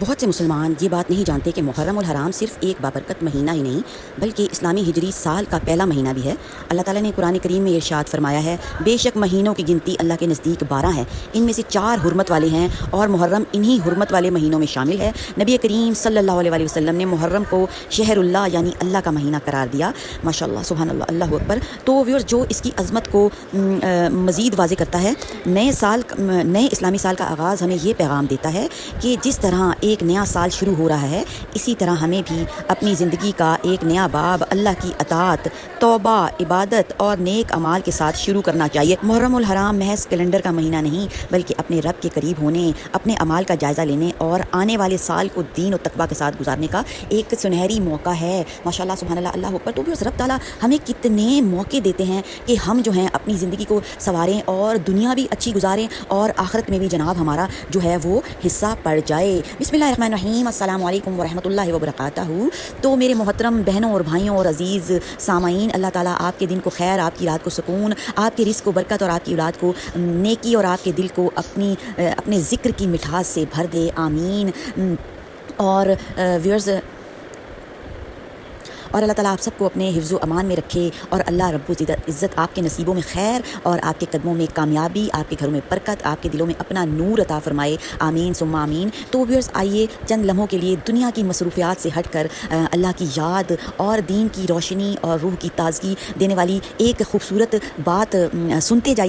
بہت سے مسلمان یہ بات نہیں جانتے کہ محرم الحرام صرف ایک بابرکت مہینہ ہی نہیں بلکہ اسلامی ہجری سال کا پہلا مہینہ بھی ہے۔ اللہ تعالیٰ نے قرآن کریم میں ارشاد فرمایا ہے، بے شک مہینوں کی گنتی اللہ کے نزدیک 12 ہیں، ان میں سے 4 حرمت والے ہیں اور محرم انہی حرمت والے مہینوں میں شامل ہے۔ نبی کریم صلی اللہ علیہ وآلہ وسلم نے محرم کو شہر اللہ یعنی اللہ کا مہینہ قرار دیا۔ ماشاء اللہ، سبحان اللہ، اللہ اکبر۔ تو ویورز، جو اس کی عظمت کو مزید واضح کرتا ہے، نئے اسلامی سال کا آغاز ہمیں یہ پیغام دیتا ہے کہ جس طرح ایک نیا سال شروع ہو رہا ہے، اسی طرح ہمیں بھی اپنی زندگی کا ایک نیا باب اللہ کی اطاعت، توبہ، عبادت اور نیک اعمال کے ساتھ شروع کرنا چاہیے۔ محرم الحرام محض کیلنڈر کا مہینہ نہیں بلکہ اپنے رب کے قریب ہونے، اپنے اعمال کا جائزہ لینے اور آنے والے سال کو دین و تقویٰ کے ساتھ گزارنے کا ایک سنہری موقع ہے۔ ماشاءاللہ، سبحان اللہ، اللہ اکبر۔ تو بھی رب تعالیٰ ہمیں کتنے موقع دیتے ہیں کہ ہم جو ہیں اپنی زندگی کو سنواریں اور دنیا بھی اچھی گزاریں اور آخرت میں بھی جناب ہمارا جو ہے وہ حصہ پڑ جائے۔ بسم اللہ الرحمن الرحیم، السلام علیکم ورحمۃ اللہ وبرکاتہ۔ تو میرے محترم بہنوں اور بھائیوں اور عزیز سامعین، اللہ تعالیٰ آپ کے دن کو خیر، آپ کی رات کو سکون، آپ کے رزق کو برکت اور آپ کی اولاد کو نیکی اور آپ کے دل کو اپنے ذکر کی مٹھاس سے بھر دے، آمین۔ اور ویورز، اور اللہ تعالیٰ آپ سب کو اپنے حفظ و امان میں رکھے اور اللہ رب العزت آپ کے نصیبوں میں خیر اور آپ کے قدموں میں کامیابی، آپ کے گھروں میں برکت، آپ کے دلوں میں اپنا نور عطا فرمائے، آمین ثم آمین۔ تو ویورز، آئیے چند لمحوں کے لیے دنیا کی مصروفیات سے ہٹ کر اللہ کی یاد اور دین کی روشنی اور روح کی تازگی دینے والی ایک خوبصورت بات سنتے جائیے۔